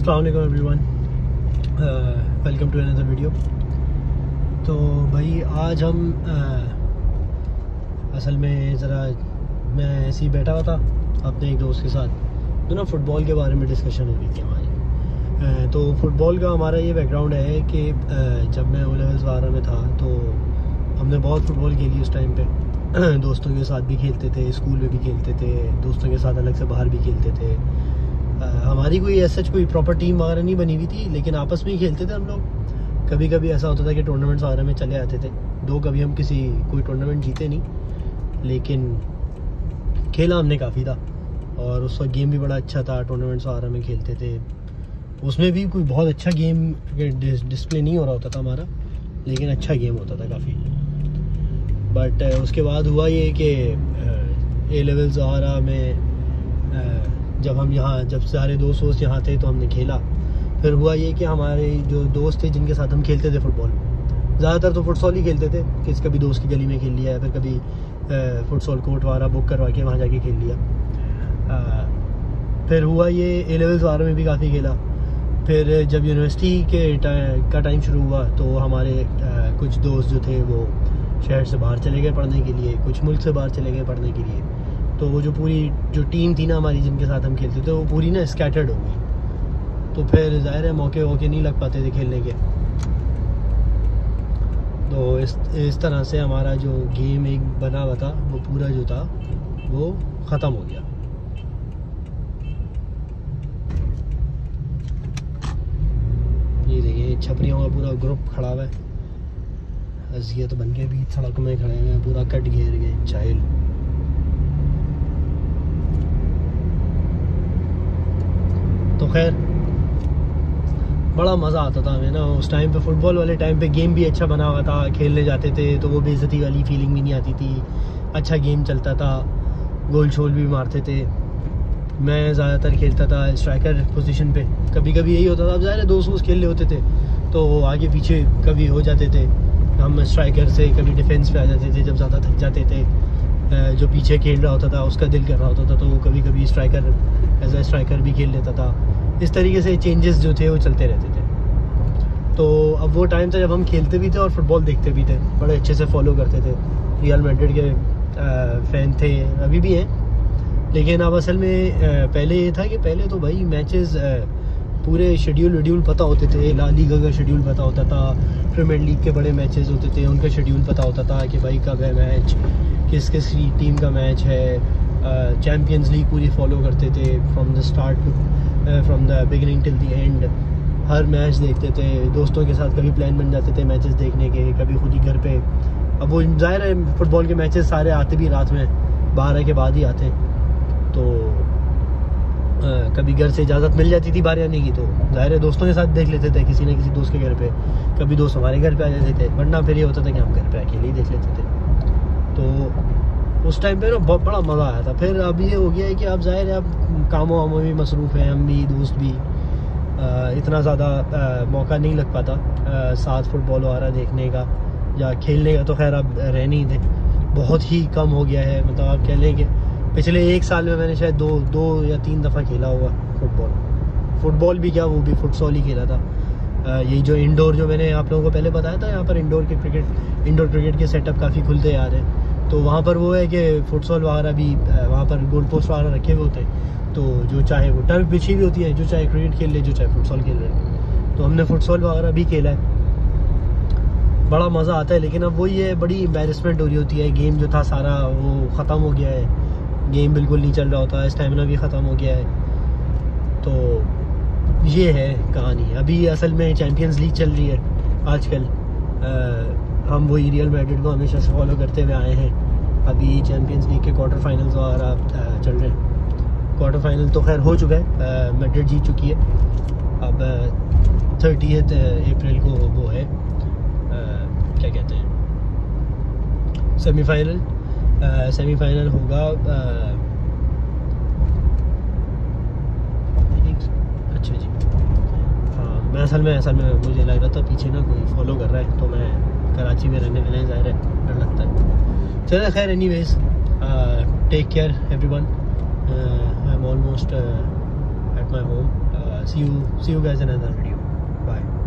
अस्सलाम वालेकुम everyone, welcome to another video. तो भाई आज हम असल में ज़रा मैं ऐसे ही बैठा हुआ था अपने एक दोस्त के साथ, तो ना फ़ुटबॉल के बारे में डिस्कशन हो रही थी हमारी। तो फ़ुटबॉल का हमारा ये बैकग्राउंड है कि जब मैं ओ लेवल्स वगैरह में था तो हमने बहुत फ़ुटबॉल खेली उस टाइम पे। दोस्तों के साथ भी खेलते थे, स्कूल में भी खेलते थे, दोस्तों के साथ अलग से बाहर भी खेलते थे। हमारी कोई ऐसा कोई प्रॉपर टीम वगैरह नहीं बनी हुई थी, लेकिन आपस में ही खेलते थे हम लोग। कभी कभी ऐसा होता था कि टूर्नामेंट्स वगैरह में चले आते थे। कभी हम कोई टूर्नामेंट जीते नहीं, लेकिन खेला हमने काफ़ी था और उस वक्त गेम भी बड़ा अच्छा था। टूर्नामेंट्स वगैरह में खेलते थे, उसमें भी कोई बहुत अच्छा गेम डिस्प्ले नहीं हो रहा होता था हमारा, लेकिन अच्छा गेम होता था काफ़ी। बट उसके बाद हुआ ये कि ए लेवल्स वगैरह में जब सारे दोस्त यहाँ थे तो हमने खेला। फिर हुआ ये कि हमारे जो दोस्त थे जिनके साथ हम खेलते थे फुटबॉल, ज़्यादातर तो फुटसॉल ही खेलते थे। कभी दोस्त की गली में खेल लिया, फिर कभी फुटसॉल कोर्ट वगैरह बुक करवा के वहाँ जाके खेल लिया। फिर हुआ ये ए लेवल्स वगैरह में भी काफ़ी खेला। फिर जब यूनिवर्सिटी का टाइम शुरू हुआ तो हमारे कुछ दोस्त जो थे वो शहर से बाहर चले गए पढ़ने के लिए, कुछ मुल्क से बाहर चले गए पढ़ने के लिए। तो वो जो टीम थी ना हमारी जिनके साथ हम खेलते थे, वो पूरी ना स्कैटर्ड हो गई। तो फिर ज़ाहिर है मौके नहीं लग पाते थे खेलने के। तो इस तरह से हमारा जो गेम एक बना हुआ था वो पूरा जो था वो ख़त्म हो गया। ये देखिए छपरियों का पूरा ग्रुप खड़ा हुआ है, अज़ियत बन के बीच सड़क में खड़े हुए हैं, पूरा कट घेर गए चाइल। तो खैर बड़ा मज़ा आता था हमें ना उस टाइम पे। फुटबॉल वाले टाइम पे गेम भी अच्छा बना हुआ था, खेलने जाते थे तो वो बेइज्जती वाली फीलिंग भी नहीं आती थी। अच्छा गेम चलता था, गोल शोल भी मारते थे। मैं ज़्यादातर खेलता था स्ट्राइकर पोजीशन पे। कभी कभी यही होता था, अब ज़ाहिर दोस्त खेल रहे होते थे तो आगे पीछे कभी हो जाते थे। हम स्ट्राइकर से कभी डिफेंस पे आ जाते थे जब ज़्यादा थक जाते थे। जो पीछे खेल रहा होता था उसका दिल कर रहा होता था तो वो कभी कभी स्ट्राइकर एज ए स्ट्राइकर भी खेल लेता था। इस तरीके से चेंजेस जो थे वो चलते रहते थे। तो अब वो टाइम था जब हम खेलते भी थे और फुटबॉल देखते भी थे, बड़े अच्छे से फॉलो करते थे। रियल मैड्रिड के फ़ैन थे, अभी भी हैं। लेकिन अब असल में पहले ये था कि पहले तो भाई मैचेस पूरे शेड्यूल पता होते थे। ला लीगा का शेड्यूल पता होता था, प्रीमियर लीग के बड़े मैचेस होते थे उनका शेड्यूल पता होता था कि भाई कब है मैच, किस टीम का मैच है। चैम्पियंस लीग पूरी फॉलो करते थे from the beginning till the end. Her match देखते थे दोस्तों के साथ। कभी प्लान बन जाते थे मैचेस देखने के, कभी खुद ही घर पे। अब वो ज़ाहिर है फुटबॉल के मैचेस सारे आते भी रात में 12 के बाद ही आते, तो कभी घर से इजाज़त मिल जाती थी बाहर आने की तो ज़ाहिर है दोस्तों के साथ देख लेते थे, किसी न किसी दोस्त के घर पे। कभी दोस्त हमारे घर पे आ जाते थे, वरना फिर ये होता था कि हम घर पे अकेले ही देख लेते थे। तो उस टाइम पे ना बहुत बड़ा मज़ा आया था। फिर अब ये हो गया है कि अब ज़ाहिर है अब कामों वामों में मसरूफ़ हैं हम भी, दोस्त भी। इतना ज़्यादा मौका नहीं लग पाता साथ फुटबॉल वगैरह देखने का या खेलने का। तो खैर अब रह नहीं थे, बहुत ही कम हो गया है। मतलब आप कह लें कि पिछले 1 साल में मैंने शायद दो या 3 दफ़ा खेला हुआ फुटबॉल भी क्या, वो भी फुटसॉल ही खेला था। ये जो इंडोर, जो मैंने आप लोगों को पहले बताया था, यहाँ पर इंडोर क्रिकेट के सेटअप काफ़ी खुलते आ रहे हैं। तो वहाँ पर वो है कि फुटसॉल वगैरह भी वहाँ पर गोल पोस्ट वगैरह रखे हुए होते हैं, तो जो चाहे वो टर्फ बिछी हुई होती है, जो चाहे क्रिकेट खेल ले, जो चाहे फुटसॉल खेल रहे। तो हमने फुटसॉल वगैरह भी खेला है, बड़ा मज़ा आता है। लेकिन अब वही है, बड़ी एम्बैरेसमेंट हो रही होती है। गेम जो था सारा वो ख़त्म हो गया है, गेम बिल्कुल नहीं चल रहा होता, स्टैमिना भी ख़त्म हो गया है। तो ये है कहानी। अभी असल में चैम्पियंस लीग चल रही है आजकल। हम वही रियल मैड्रिड को हमेशा से फॉलो करते हुए आए हैं। अभी चैम्पियंस लीग के क्वार्टर फाइनल्स वगैरह चल रहे हैं। क्वार्टर फाइनल तो खैर हो चुका है, मैड्रिड जीत चुकी है। अब 30 अप्रैल को वो है, क्या कहते हैं, सेमीफाइनल होगा। अच्छा जी, हाँ, मैं असल में मुझे लग रहा था पीछे ना कोई फॉलो कर रहा है, तो मैं कराची में रहने वाले ज़ाहिर है डर लगता है। चलो खैर, anyways take care everyone. I am almost at my home. See you guys in another video, bye.